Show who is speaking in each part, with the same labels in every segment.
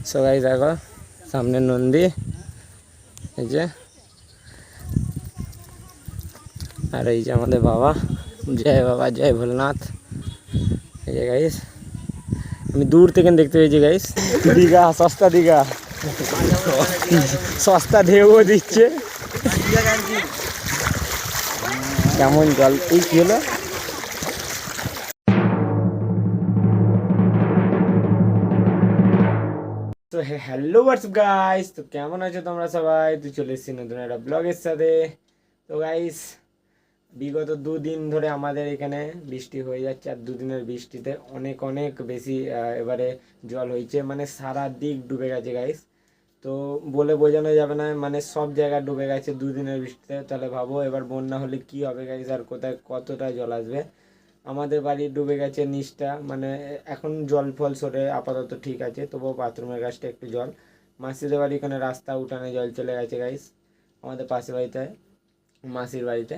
Speaker 1: So guys দেখো সামনে নন্দী, এই যে, আর এই যে আমাদের বাবা, জয় বাবা জয় ভোলেনাথ। এই যে গাইস আমি দূর থেকে দেখতে পেয়েছি গাইস, দীঘা, সস্তা দীঘা, সস্তা ঢেউও দিচ্ছে। কেমন জল, এই কি হলো? তো হ্যালো হোয়াটসঅ্যাপ গাইস, তো কেমন আছো তোমরা সবাই? তো চলে এসেছি নতুন একটা ব্লগের সাথে। তো গাইস বিগত দুদিন ধরে আমাদের এখানে বৃষ্টি হয়ে যাচ্ছে, আর দুদিনের বৃষ্টিতে অনেক অনেক বেশি এবারে জল হয়েছে, মানে সারা দিক ডুবে গেছে গাইস। তো বলে বোঝানো যাবে না, মানে সব জায়গা ডুবে গেছে দুদিনের বৃষ্টিতে। তাহলে ভাবো এবার বন্যা হলে কি হবে গাইস, আর কোথায় কতটা জল আসবে। আমাদের বাড়ি ডুবে গেছে নিচটা, মানে এখন জল ফল সরে আপাতত ঠিক আছে, তবুও বাথরুমের কাছটা একটু জল। মাসিদের বাড়ি এখানে রাস্তা উঠানে জল চলে গেছে গাইস, আমাদের পাশের বাড়িতে, মাসির বাড়িতে।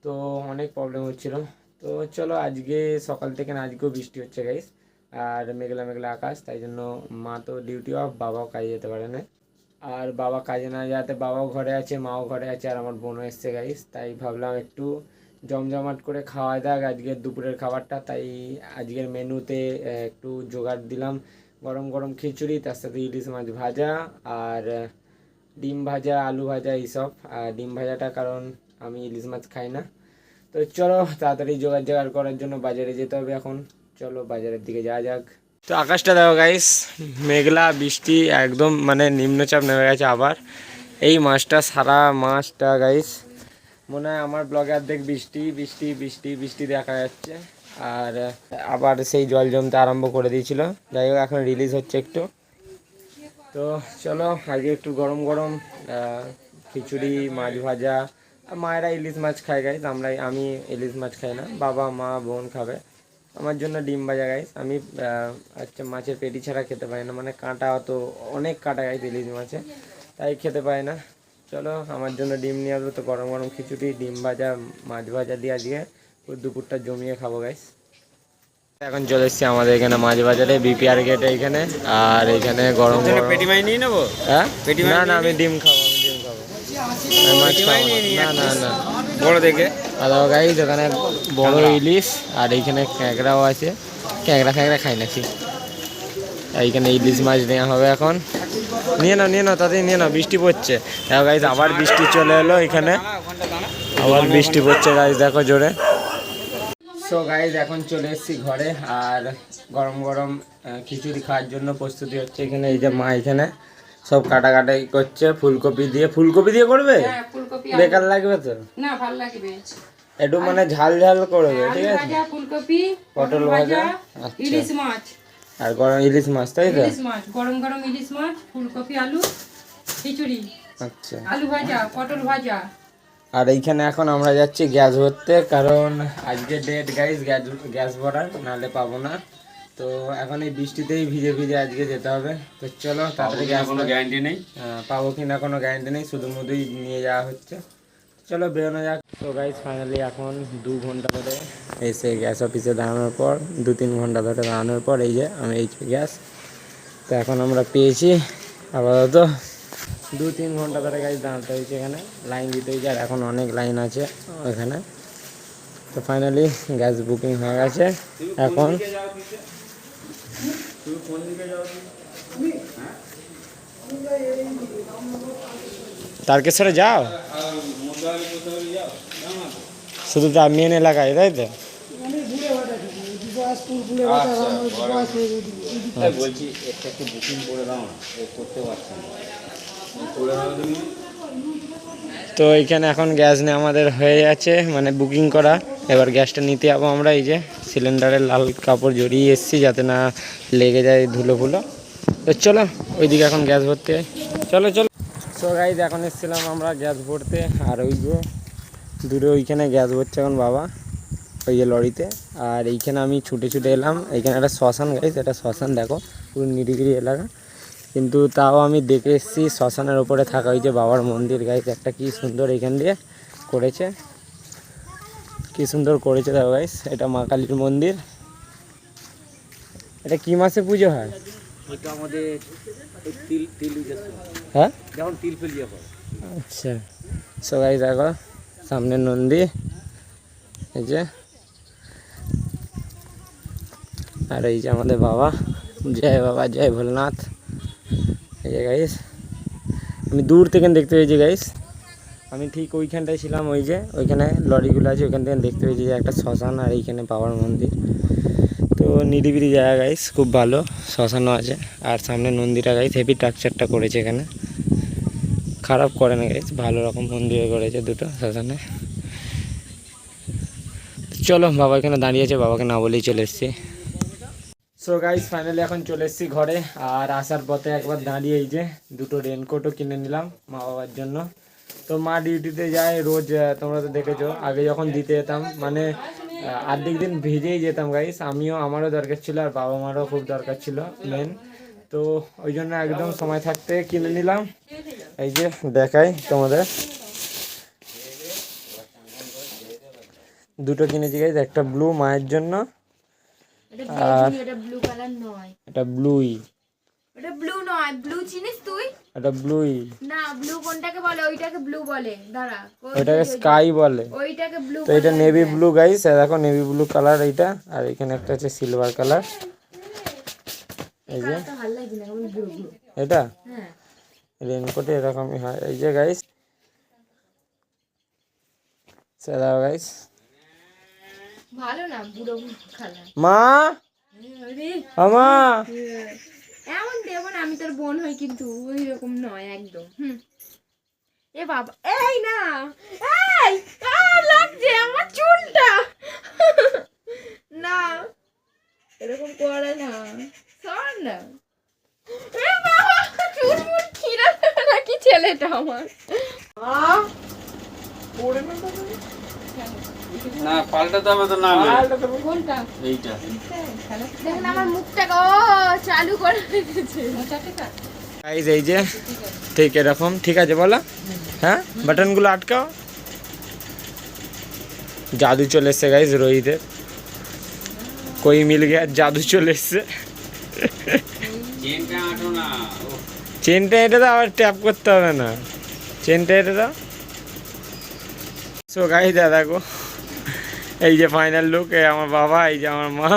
Speaker 1: তো অনেক প্রবলেম হচ্ছিল। তো চলো আজকে সকাল থেকে না, আজকেও বৃষ্টি হচ্ছে গাইস, আর মেঘলা মেঘলা আকাশ, তাই জন্য মা তো ডিউটি অফ, বাবাও কাজে যেতে পারে না। আর বাবা কাজে না যাতে বাবাও ঘরে আছে, মাও ঘরে আছে, আর আমার বোনও এসছে গাইস। তাই ভাবলাম একটু জমজমাট করে খাওয়া দাক আজকের দুপুরের খাবারটা। তাই আজকের মেনুতে একটু জোগাড় দিলাম, গরম গরম খিচুড়ি, তার সাথে ইলিশ মাছ ভাজা, আর ডিম ভাজা, আলু ভাজা, এইসব। আর ডিম ভাজাটা কারণ আমি ইলিশ মাছ খাই না। তো চলো তাড়াতাড়ি জোগাড় করার জন্য বাজারে যেতে হবে এখন। চলো বাজারের দিকে যাওয়া যাক। তো আকাশটা দেখো গাইস, মেঘলা, বৃষ্টি একদম, মানে নিম্নচাপ নেমে গেছে আবার। এই মাসটা, সারা মাসটা গাইস মনে হয় আমার ব্লগে অর্ধেক বৃষ্টি বৃষ্টি বৃষ্টি বৃষ্টি দেখা যাচ্ছে। আর আবার সেই জল জমতে আরম্ভ করে দিয়েছিল। যাই হোক এখন রিলিজ হচ্ছে একটু। তো চলো আজকে একটু গরম গরম খিচুড়ি, মাছ ভাজা। মায়েরা ইলিশ মাছ খায় গাইস, আমি ইলিশ মাছ খাই না, বাবা মা বোন খাবে। আমার জন্য ডিম ভাজা গাইস। আমি আচ্ছা মাছের পেটি ছাড়া খেতে পারি না, মানে কাঁটা, তো অনেক কাঁটা গাইস ইলিশ মাছে, তাই খেতে পারি না। চলো আমার জন্য ডিম নিয়ে আসবো। তো গরম গরম খিচুড়ি, ডিম ভাজা, মাছ ভাজা দিয়ে আজকে দুপুরটা জমিয়ে খাবো গাইস। এখন চলে এসেছি আমাদের এখানে মাছ বাজারে, বিপিআর গেটে এখানে। আর এখানে গরম গরম পেটি মাছ নিয়ে নেবো। হ্যাঁ না না, আমি ডিম খাবো, আমি ডিম খাবো, আমি মাছ খাবো না। না না না, বড় দেখে ভালো গাইস। এখানে বড় ইলিশ, আর এইখানে ক্যাঁকড়াও আছে। ক্যাঁকড়া ফ্যাঁকড়া খাই না ঠিক। এইখানে ইলিশ মাছ নেওয়া হবে এখন। নিয়ে নাও তাড়াতাড়ি নিয়ে নাও, বৃষ্টি পড়ছে। দেখো গাইস আবার বৃষ্টি চলে এলো এখানে, আবার বৃষ্টি পড়ছে গাইস, দেখো জোরে। সো গাইস এখন চলে এসেছি ঘরে, আর গরম গরম খিচুড়ি খাওয়ার জন্য প্রস্তুতি হচ্ছে এখানে। এই যে মা এখানে সব কাটাকাটি করছে, ফুলকপি দিয়ে করবে। বেকার লাগবে তো না, ভালো লাগবে একটু, মানে ঝাল ঝাল করবে, ঠিক আছে। ফুলকপি, পটল ভাজা, ইলিশ মাছ, আর গরম ইলিশ মাছ, তাই তো? ইলিশ মাছ, গরম গরম ইলিশ মাছ, ফুলকপি, আলু, খিচুড়ি, আচ্ছা, আলু ভাজা, পটল ভাজা। আর এইখানে এখন আমরা যাচ্ছি গ্যাস ভরতে, কারণ আজকে ডেট গাইস গ্যাস ভরার, নাহলে পাবো না। তো এখন এই বৃষ্টিতেই ভিজে ভিজে আজকে যেতে হবে। তো চলো তাড়াতাড়ি, গ্যাস কোনো গ্যারান্টি নেই, পাবো কি না কোনো গ্যারান্টি নেই, শুধু মুধুই নিয়ে যাওয়া হচ্ছে। চলো বেরোনো যাক। তো গাইস ফাইনালি এখন 2 ঘন্টা ধরে এসে গ্যাস অফিসে দাঁড়ানোর পর, 2-3 ঘন্টা ধরে দাঁড়ানোর পর এই যে আমি এই গ্যাস, তো এখন আমরা পেয়েছি। আপাতত 2-3 ঘন্টা ধরে গাইস দাঁড়াতে হয়েছে এখানে, লাইন দিতে হয়েছে, আর এখন অনেক লাইন আছে এখানে। তো ফাইনালি গ্যাস বুকিং হয়ে গেছে। এখন তারকেশ্বরে যাও, শুধু তো মেন এলাকায়, তাই তো? বলছি একটু বুকিং করে দাও না, করতে পারছি না। তো এইখানে এখন গ্যাস নিয়ে আমাদের হয়ে যাচ্ছে, মানে বুকিং করা। এবার গ্যাসটা নিতে যাবো আমরা। এই যে সিলিন্ডারের লাল কাপড় জড়িয়ে এসেছি যাতে না লেগে যায় ধুলো ফুলো। তো চলো ওইদিকে এখন গ্যাস ভরতে, চলো। সো গাইস এখন এসেছিলাম আমরা গ্যাস ভরতে, আর ওই যে দূরে ওইখানে গ্যাস ভরছে এখন বাবা, ওই যে লরিতে। আর এইখানে আমি ছুটে এলাম। এইখানে একটা শ্মশান গাইস, এটা শ্মশান, দেখো পুরো নিরিবিলি এলাকা, কিন্তু তাও আমি দেখে এসেছি শ্মশানের ওপরে থাকা ওই যে বাবার মন্দির গাইস, একটা কি সুন্দর এখান দিয়ে করেছে, কি সুন্দর করেছে দেখো গাইস। এটা মা কালীর মন্দির। এটা কি মাসে পুজো হয়?
Speaker 2: ওইটা আমাদের ওই তিল তিল ইউজ
Speaker 1: হ্যাঁ
Speaker 2: যেমন তিল ফিল ইয়ে করে।
Speaker 1: আচ্ছা সবাই দেখো সামনে নন্দী এই যে, আর এই যে আমাদের বাবা, জয় বাবা জয় ভোলেনাথ। এই যে গাইস আমি দূর থেকে দেখতে পেয়েছি গাইস, আমি ঠিক ওইখানটায় ছিলাম, ওই যে ওইখানে লরিগুলো আছে ওইখান থেকে দেখতে পেয়েছি যে একটা শ্মশান আর এইখানে বাবার মন্দির। তো নিরিবিলি জায়গা গাইস, খুব ভালো, শ্মশানও আছে আর সামনে মন্দিরটা গাইস হেভি স্ট্রাকচারটা করেছে এখানে, খারাপ করে না গাইস, ভালো রকম মন্দির করেছে দুটো শ্মশানে। চলো বাবা এখানে দাঁড়িয়ে আছে, বাবাকে না বলেই চলে এসেছি। সো গাইস ফাইনালি এখন চলে এসেছি ঘরে, আর আসার পথে একবার দাঁড়িয়ে এই যে দুটো রেনকোটও কিনে নিলাম মা বাবার জন্য। তো মা ডিউটিতে যায় রোজ, তোমরা তো দেখেছো আগে যখন দিতে যেতাম মানে আর্ধেক দিন ভিজেই যেতাম গাইস, আমারও দরকার ছিল আর বাবা মারও খুব দরকার ছিল মেন, তো ওই জন্য একদম সময় থাকতে কিনে নিলাম। এই যে দেখাই তোমাদের, দুটো কিনেছি গাইস, একটা ব্লু মায়ের জন্য আর
Speaker 3: এটা ব্লু কালার নয়,
Speaker 1: এটা ব্লুই,
Speaker 3: এটা ব্লু নয়, ব্লু চিনিস তুই?
Speaker 1: এটা ব্লুই
Speaker 3: না ব্লু কোনটাকে বলে? ওইটাকে ব্লু বলে, দাঁড়া
Speaker 1: ওইটাকে স্কাই বলে,
Speaker 3: ওইটাকে ব্লু।
Speaker 1: তো এটা নেভি ব্লু গাইস, দেখো নেভি ব্লু কালার এইটা, আর এখানে একটা আছে সিলভার কালার। এই যে
Speaker 3: ভালো লাগছে না কেমন ব্লু ব্লু।
Speaker 1: এটা
Speaker 3: হ্যাঁ
Speaker 1: রেনকোটে এরকমই হয়। এই যে গাইস দেখো গাইস,
Speaker 3: ভালো না বুড়ো বুড়ো কালার।
Speaker 1: মা
Speaker 3: আরে
Speaker 1: আমা
Speaker 3: এমন দেব না, আমি তোর বোন হই কিন্তু ওই রকম নয় একদম। এ বাবা এই না, এই লাগছে আমার চুলটা না, এরকম করে না, সর না। এ বাবা চুল মুল ছিঁড়ে দেবে নাকি ছেলেটা আমার?
Speaker 2: না পাল্টাতে হবে তো, না
Speaker 3: কোনটা?
Speaker 2: এইটা
Speaker 3: দেখেন আমার মুখটাকে ও চালু করে রেখেছে।
Speaker 1: গাইস এই যে ঠিক এরকম, ঠিক আছে বলো, হ্যাঁ বাটনগুলো আটকাও। জাদু চলে এসছে গাইস রোহিতের, কই মিল গিয়া, জাদু চলে এসছে।
Speaker 2: চেনটা আটো না,
Speaker 1: চেনটা এটা তো আবার ট্যাপ করতে হবে না, চেনটা এটা দাও। সো গাইস দেখো এই যে ফাইনাল লুক, এই আমার বাবা, এই যে আমার মা,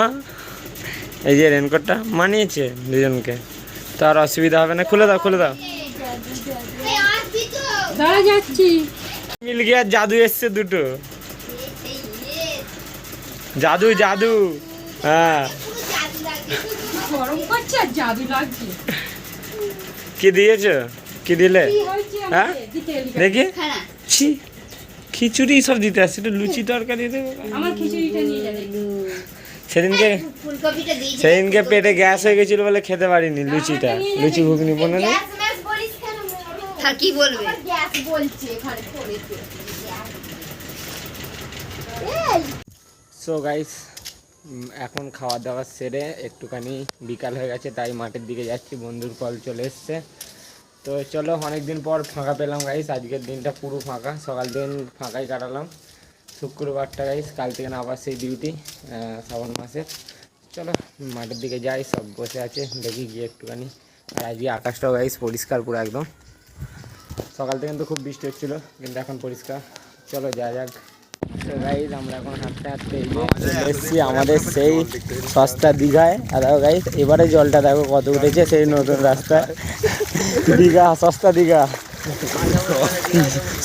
Speaker 1: এই যে রেনকোটটা মানিয়েছে দুজনকে, তো আর অসুবিধা হবে না। খুলে দাও খুলে দাও,
Speaker 3: দাঁড়া যাচ্ছি।
Speaker 1: মিল গিয়া জাদু এসছে দুটো, জাদু জাদু, হ্যাঁ
Speaker 3: গরম করছে আর জাদু লাগছে।
Speaker 1: কি দিয়েছো, কি দিলে? হ্যাঁ দেখি, ছি খিচুড়ি সব দিতে আসছে, একটু লুচি তরকারি দেবে।
Speaker 3: আমার খিচুড়িটা নিয়ে যাবে।
Speaker 1: সেদিনকে পেটে গ্যাস হয়ে গেছিল বলে খেতে পারিনি লুচিটা, লুচি ঘুগনি বলে না।
Speaker 3: কি বলবে? গ্যাস বলছে ঘরে পড়েছে।
Speaker 1: সো গাইস এখন খাওয়া দাওয়া সেরে একটুখানি বিকাল হয়ে গেছে, তাই মাঠের দিকে যাচ্ছি, বন্ধুর কল চলে এসছে। তো চলো অনেকদিন পর ফাঁকা পেলাম গাইস, আজকের দিনটা পুরো ফাঁকা, সকাল দিন ফাঁকাই কাটালাম, শুক্রবারটা গাইস, কাল থেকে না আবার সেই ডিউটি শ্রাবণ মাসের। চলো মাঠের দিকে যাই, সব বসে আছে দেখি গিয়ে একটুখানি। আর আজকে আকাশটাও গাইস পরিষ্কার পুরো একদম, সকাল থেকে কিন্তু খুব বৃষ্টি হচ্ছিলো কিন্তু এখন পরিষ্কার। চলো যা যাক। তো গাইস আমরা এখন হাঁটতে হাঁটতে এসেছি আমাদের সেই সস্তা দীঘায়, আর দেখো গাইস এবারে জলটা দেখো কত উঠেছে, সেই নতুন রাস্তা দীঘা, সস্তা দীঘা,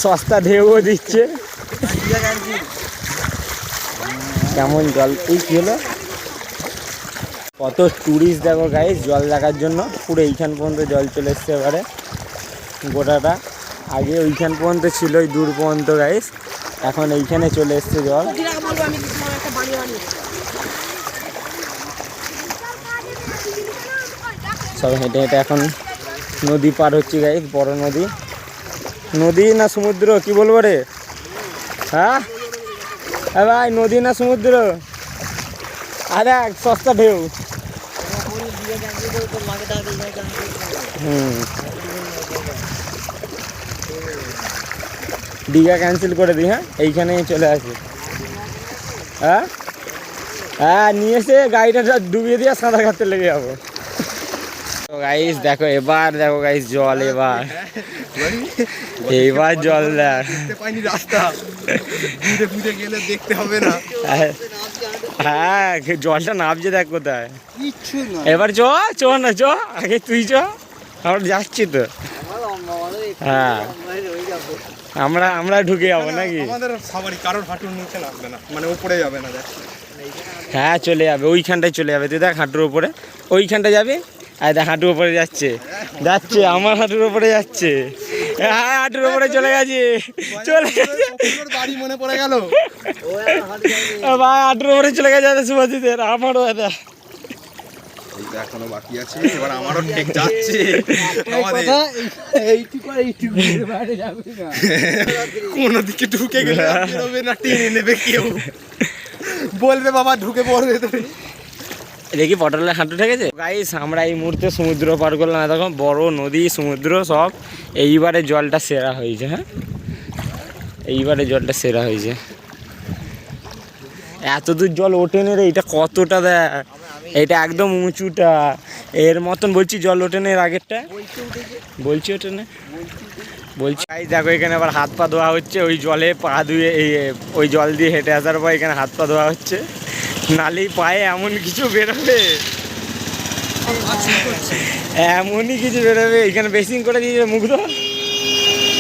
Speaker 1: সস্তা ঢেউও দিচ্ছে, কেমন জল, এই কি হলো, কত টুরিস্ট দেখো গাইস জল দেখার জন্য, পুরো এইখান পর্যন্ত জল চলে এসছে এবারে গোটাটা, আগে ওইখান পর্যন্ত ছিল ওই দূর পর্যন্ত গাইস, এখন এইখানে চলে এসছে জল। সব হেঁটে হেঁটে এখন নদী পার হচ্ছে গাইস, বড় নদী, নদী না সমুদ্র কি বলবো রে, হ্যাঁ ভাই নদী না সমুদ্র, আরে সস্তা ঢেউ। দীঘা ক্যান্সেল করে দিই, হ্যাঁ এইখানেই চলে আসি, হ্যাঁ হ্যাঁ নিয়ে এসে গাড়িটা ডুবিয়ে দিয়ে সাঁতার কাটতে লেগে যাবো। তো গাইস দেখো এবার দেখো গাইস জল এবার এইবার জল দেখ
Speaker 4: দেখতে পাইনি রাস্তা পুঁতে পুঁতে গেলে দেখতে হবে না
Speaker 1: হ্যাঁ জলটা নামছে দেখ কোথায়
Speaker 4: কিচ্ছু না
Speaker 1: এবার চ চ না চ আগে তুই চ আমরা যাচ্ছি তো হ্যাঁ আমরা আমরা ঢুকে যাবো নাকি
Speaker 4: আমাদের সবারই কারোর হাঁটুর নিচে নামবে না মানে উপরে যাবে না দেখ
Speaker 1: হ্যাঁ চলে যাবে ওইখানটায় চলে যাবে তুই দেখ হাঁটুর উপরে ওইখানটা যাবে আর দেখ হাঁটুর উপরে যাচ্ছে যাচ্ছে আমার হাঁটুর উপরে যাচ্ছে হ্যাঁ হাঁটুর উপরে চলে গেছে চলে গেছে
Speaker 4: বাড়ি মনে পড়ে গেল
Speaker 1: ভাই হাঁটুর উপরে চলে গেছে সুভাষিতের আমারও এটা
Speaker 4: এখনো বাকি আছে এবার আমারও ঠিক যাচ্ছে আমাদের কোন দিকে ঢুকে গেলে আর বেরোবে না টেনে নেবে কেউ বলবে বাবা ঢুকে পড়বে তুমি
Speaker 1: দেখি পটলের হাঁটু ঠেকেছে গাইস আমরা এই মুহূর্তে সমুদ্র পার করলাম দেখো বড় নদী সমুদ্র সব এইবারে জলটা সেরা হয়েছে হ্যাঁ এইবারে জলটা সেরা হয়েছে এত দূর জল ওঠেনি রে এটা কতটা দেখ এটা একদম উঁচুটা এর মতন বলছি জল ওঠেনি এর আগেরটা বলছি ওঠে না বলছি গাইস দেখো এখানে আবার হাত পা ধোয়া হচ্ছে ওই জলে পা ধুয়ে ওই জল দিয়ে হেঁটে আসার পর এখানে হাত পা ধোয়া হচ্ছে নালেই পায়ে এমন কিছু বেরোবে এমনই কিছু বেরোবে এখানে বেসিং করে দিয়েছে মুগ্ধ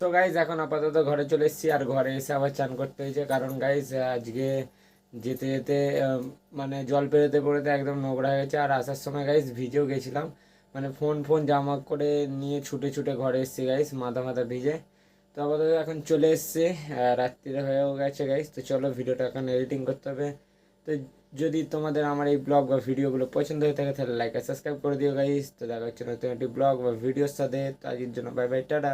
Speaker 1: তো গাইজ এখন আপাতত ঘরে চলে এসেছি আর ঘরে এসে আবার চান করতে হয়েছে কারণ গাইজ আজকে যেতে যেতে মানে জল পেরোতে পড়তে একদম নোংরা হয়ে গেছে আর আসার সময় গাইজ ভিজেও গেছিলাম মানে ফোন জামা করে নিয়ে ছুটে ছুটে ঘরে এসেছি গাইজ মাথা ভিজে তো আপাতত এখন চলে এসছে রাত্রিরে হয়েও গেছে গাইজ তো চলো ভিডিওটা এখন এডিটিং করতে হবে তো যদি তোমাদের আমার এই ব্লগ বা ভিডিওগুলো পছন্দ হয়ে থাকে তাহলে লাইক আর সাবস্ক্রাইব করে দিও গাইস তো দেখা হচ্ছে নতুন একটি ব্লগ বা ভিডিওর সাথে তো আজকের জন্য বাই বাই টাটা।